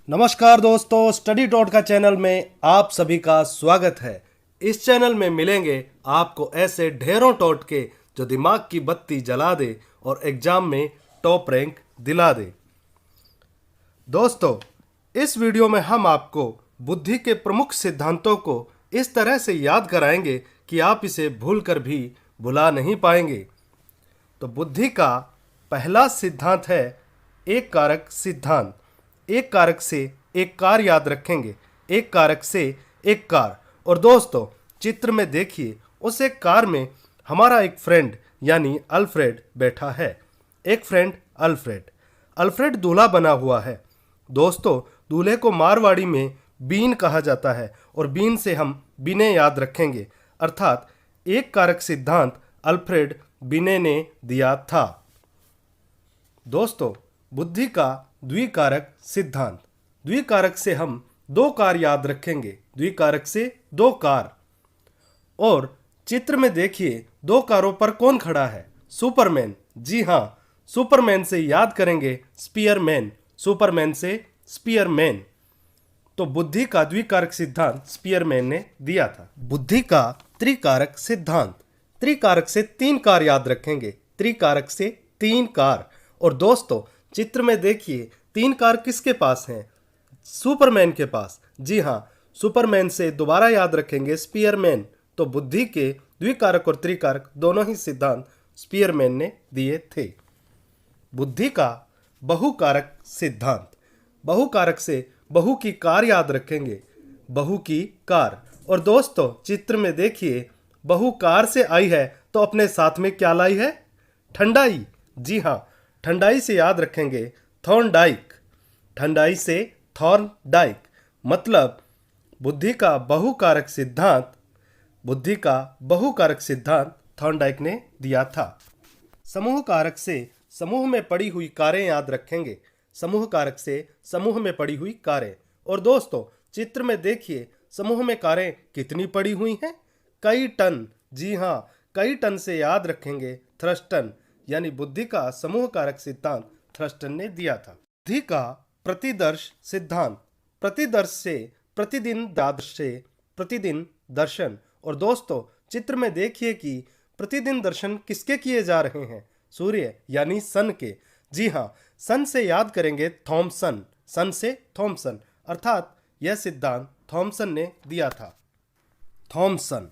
नमस्कार दोस्तों, स्टडी टोटका चैनल में आप सभी का स्वागत है। इस चैनल में मिलेंगे आपको ऐसे ढेरों टोटके जो दिमाग की बत्ती जला दे और एग्जाम में टॉप रैंक दिला दे। दोस्तों, इस वीडियो में हम आपको बुद्धि के प्रमुख सिद्धांतों को इस तरह से याद कराएंगे कि आप इसे भूलकर भी भुला नहीं पाएंगे। तो बुद्धि का पहला सिद्धांत है एक कारक सिद्धांत। एक कारक से एक कार याद रखेंगे, एक कारक से एक कार। और दोस्तों, चित्र में देखिए, उस एक कार में हमारा एक फ्रेंड यानी अल्फ्रेड बैठा है। एक फ्रेंड अल्फ्रेड दूल्हा बना हुआ है। दोस्तों, दूल्हे को मारवाड़ी में बीन कहा जाता है और बीन से हम बिने याद रखेंगे, अर्थात एक कारक सिद्धांत अल्फ्रेड बिने ने दिया था। दोस्तों, बुद्धि का द्विकारक सिद्धांत। द्विकारक से हम दो कार याद रखेंगे, द्विकारक से दो कार। और चित्र में देखिए, दो कारों पर कौन खड़ा है? सुपरमैन। जी हाँ, सुपरमैन से याद करेंगे स्पीयरमैन, सुपरमैन से स्पीयरमैन। तो बुद्धि का द्विकारक सिद्धांत स्पीयरमैन ने दिया था। बुद्धि का त्रिकारक सिद्धांत। त्रिकारक से तीन कार याद रखेंगे, त्रिकारक से तीन कार। और दोस्तों, चित्र में देखिए, तीन कार किसके पास हैं? सुपरमैन के पास। जी हाँ, सुपरमैन से दोबारा याद रखेंगे स्पीयरमैन। तो बुद्धि के द्विकारक और त्रिकारक दोनों ही सिद्धांत स्पीयरमैन ने दिए थे। बुद्धि का बहुकारक सिद्धांत। बहुकारक से बहु की कार याद रखेंगे, बहु की कार। और दोस्तों, चित्र में देखिए, बहु कार से आई है तो अपने साथ में क्या लाई है? ठंडाई। जी हाँ, ठंडाई से याद रखेंगे थॉर्नडाइक। ठंडाई से थॉर्नडाइक। मतलब बुद्धि का बहुकारक सिद्धांत थॉर्नडाइक ने दिया था। समूह कारक से समूह में पड़ी हुई कारें याद रखेंगे, समूह कारक से समूह में पड़ी हुई कारें। और दोस्तों, चित्र में देखिए, समूह में कारें कितनी पड़ी हुई हैं? कई टन। जी हाँ, कई टन से याद रखेंगे थ्रस्टन, यानी बुद्धि का समूह कारक सिद्धांत थ्रस्टन ने दिया था। बुद्धि का प्रतिदर्श सिद्धांत। प्रतिदर्श से प्रतिदिन, दादर्श से प्रतिदिन दर्शन। और दोस्तों, चित्र में देखिए कि प्रतिदिन दर्शन किसके किए जा रहे हैं? सूर्य यानी सन के। जी हाँ, सन से याद करेंगे थॉमसन, सन से थॉमसन, अर्थात यह सिद्धांत थॉमसन ने दिया था। थॉमसन।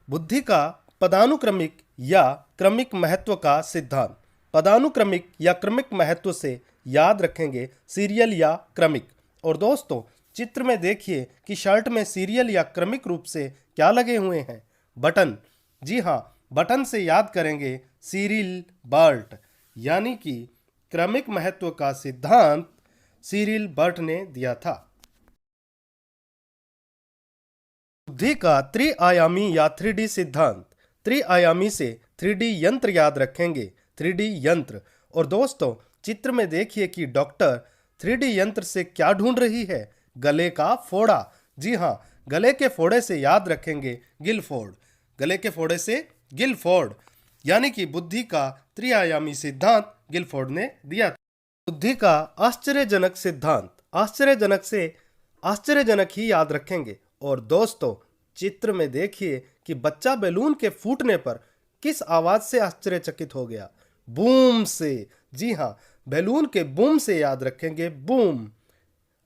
बुद्धि का पदानुक्रमिक या क्रमिक महत्व का सिद्धांत। पदानुक्रमिक या क्रमिक महत्व से याद रखेंगे सीरियल या क्रमिक। और दोस्तों, चित्र में देखिए कि शर्ट में सीरियल या क्रमिक रूप से क्या लगे हुए हैं? बटन। जी हाँ, बटन से याद करेंगे सीरिल बर्ट, यानी कि क्रमिक महत्व का सिद्धांत सीरिल बर्ट ने दिया था। बुद्धि का त्रिआयामी या 3D सिद्धांत। त्रिआयामी से 3D यंत्र याद रखेंगे, 3D यंत्र। और दोस्तों, चित्र में देखिए कि डॉक्टर 3D यंत्र से क्या ढूंढ रही है? गले का फोड़ा। जी हाँ, गले के फोड़े से याद रखेंगे गिलफोर्ड, गले के फोड़े से गिलफोर्ड, यानी कि बुद्धि का त्रिआयामी सिद्धांत गिलफोर्ड ने दिया था। बुद्धि का आश्चर्यजनक सिद्धांत। आश्चर्यजनक से आश्चर्यजनक ही याद रखेंगे। और दोस्तों, चित्र में देखिए कि बच्चा बैलून के फूटने पर किस आवाज से आश्चर्यचकित हो गया? बूम से। जी हाँ, बैलून के बूम से याद रखेंगे बूम,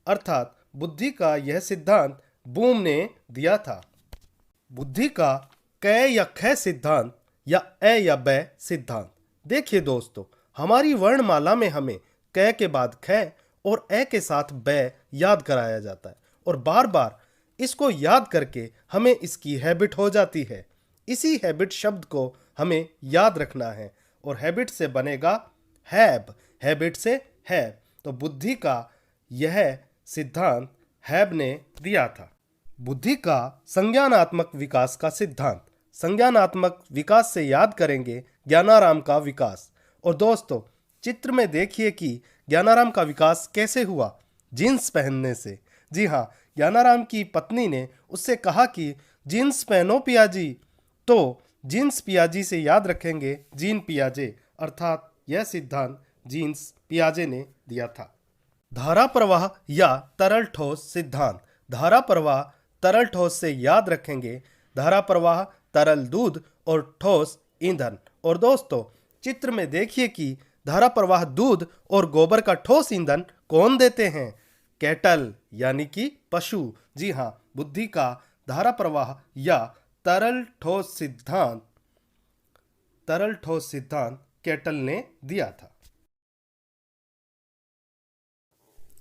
अर्थात बुद्धि का यह सिद्धांत बूम ने दिया था। बुद्धि का क या ख सिद्धांत या ए या बै सिद्धांत। देखिए दोस्तों, हमारी वर्णमाला में हमें क के बाद ख और ए के साथ बै याद कराया जाता है, और बार बार इसको याद करके हमें इसकी हैबिट हो जाती है। इसी हैबिट शब्द को हमें याद रखना है, और हैबिट से बनेगा हैब, हैबिट से हैब। तो बुद्धि का यह सिद्धांत हैब ने दिया था। बुद्धि का संज्ञानात्मक विकास का सिद्धांत। संज्ञानात्मक विकास से याद करेंगे ज्ञानाराम का विकास। और दोस्तों, चित्र में देखिए कि ज्ञानाराम का विकास कैसे हुआ? जीन्स पहनने से। जी हाँ, ज्ञानाराम की पत्नी ने उससे कहा कि जीन्स पहनो पियाजी, तो जीन्स पियाजी से याद रखेंगे जीन पियाजे, अर्थात यह सिद्धांत जीन्स पियाजे ने दिया था। धारा प्रवाह या तरल ठोस सिद्धांत। धारा प्रवाह तरल ठोस से याद रखेंगे धारा प्रवाह, तरल दूध और ठोस ईंधन। और दोस्तों, चित्र में देखिए कि धारा प्रवाह दूध और गोबर का ठोस ईंधन कौन देते हैं? कैटल यानी कि पशु। जी हाँ, बुद्धि का धारा प्रवाह या तरल ठोस सिद्धांत कैटल ने दिया था।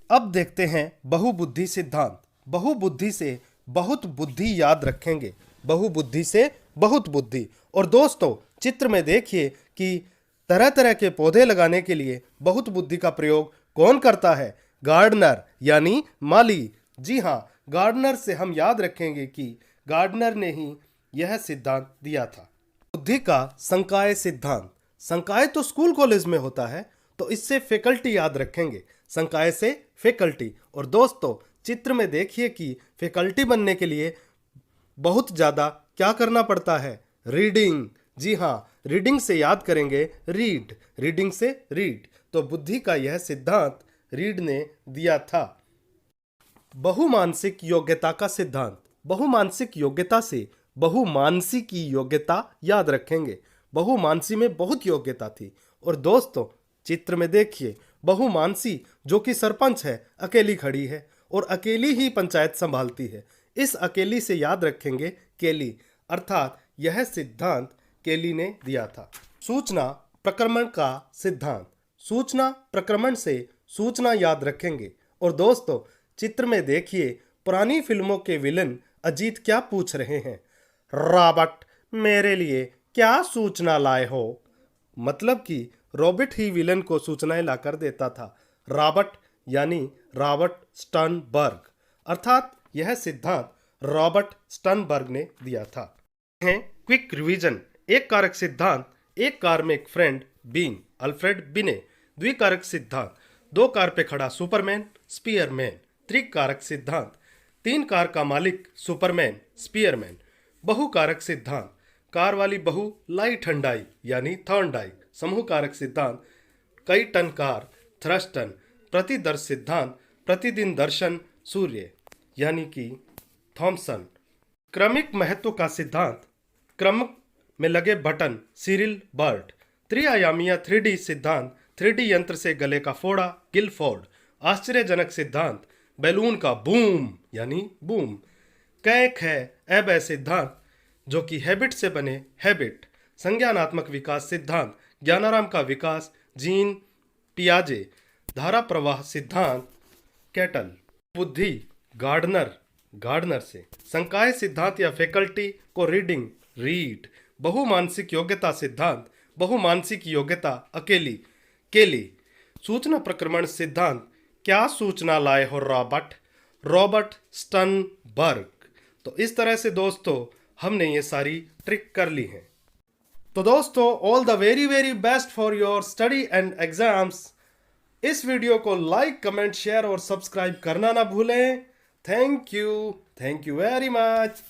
अब देखते हैं बहुबुद्धि सिद्धांत। बहुबुद्धि से बहुत बुद्धि याद रखेंगे। बहुबुद्धि से बहुत बुद्धि। और दोस्तों, चित्र में देखिए कि तरह तरह के पौधे लगाने के लिए बहुत बुद्धि का प्रयोग कौन करता है? गार्डनर यानी माली। जी हाँ, गार्डनर से हम याद रखेंगे कि गार्डनर ने ही यह सिद्धांत दिया था। बुद्धि का संकाय सिद्धांत। संकाय तो स्कूल कॉलेज में होता है, तो इससे फैकल्टी याद रखेंगे। संकाय से फैकल्टी। और दोस्तों, चित्र में देखिए कि फैकल्टी बनने के लिए बहुत ज़्यादा क्या करना पड़ता है? रीडिंग। जी हाँ, रीडिंग से याद करेंगे रीड। रीडिंग से रीड। तो बुद्धि का यह सिद्धांत रीड ने दिया था। बहुमानसिक योग्यता का सिद्धांत। बहुमानसिक योग्यता से बहुमानसी की योग्यता याद रखेंगे। बहुमानसी में बहुत योग्यता थी। और दोस्तों, चित्र में देखिए, बहुमानसी जो कि सरपंच है, अकेली खड़ी है और अकेली ही पंचायत संभालती है। इस अकेली से याद रखेंगे केली, अर्थात यह सिद्धांत केली ने दिया था। सूचना प्रक्रमण का सिद्धांत। सूचना प्रक्रमण से सूचना याद रखेंगे। और दोस्तों, चित्र में देखिए, पुरानी फिल्मों के विलन अजीत क्या पूछ रहे हैं? रॉबर्ट, मेरे लिए क्या सूचना लाए हो? मतलब कि रॉबर्ट ही विलन को सूचनाएं लाकर देता था। रॉबर्ट यानी रॉबर्ट स्टर्नबर्ग, अर्थात यह सिद्धांत रॉबर्ट स्टर्नबर्ग ने दिया था। Quick revision. एक कारक सिद्धांत। एक कार में एक फ्रेंड बीन, अल्फ्रेड बिने। द्विकारक सिद्धांत। दो कार पे खड़ा सुपरमैन, स्पीयरमैन। त्रिकारक सिद्धांत। तीन कार का मालिक सुपरमैन, स्पीयरमैन। बहुकारक सिद्धांत। कार वाली बहू लाई ठंडाई यानी थॉर्नडाइक। समूह कारक सिद्धांत। कई टन कार, थ्रस्टन। प्रतिदर्श सिद्धांत। प्रतिदिन दर्शन सूर्य यानी कि थॉमसन। क्रमिक महत्व का सिद्धांत। क्रम में लगे बटन, सीरिल बर्ट। त्रिआयामीय 3D सिद्धांत। 3D यंत्र से गले का फोड़ा, गिलफोर्ड। आश्चर्यजनक सिद्धांत। बैलून का बूम यानी बूम। कैक है अब है सिद्धांत, जो कि हैबिट से बने हैबिट। संज्ञानात्मक विकास सिद्धांत। ज्ञानाराम का विकास, जीन पियाजे। धारा प्रवाह सिद्धांत, कैटल। बुद्धि, गार्डनर से। संकाय सिद्धांत या फैकल्टी को रीडिंग, रीड। बहुमानसिक योग्यता सिद्धांत। बहुमानसिक योग्यता अकेली, केली। सूचना प्रक्रमण सिद्धांत। क्या सूचना लाए हो रॉबर्ट? Robert Sternberg. तो इस तरह से दोस्तों, हमने ये सारी ट्रिक कर ली हैं। तो दोस्तों, all the very very best for your study and exams. इस वीडियो को लाइक, कमेंट, शेयर और सब्सक्राइब करना ना भूलें। Thank you very much.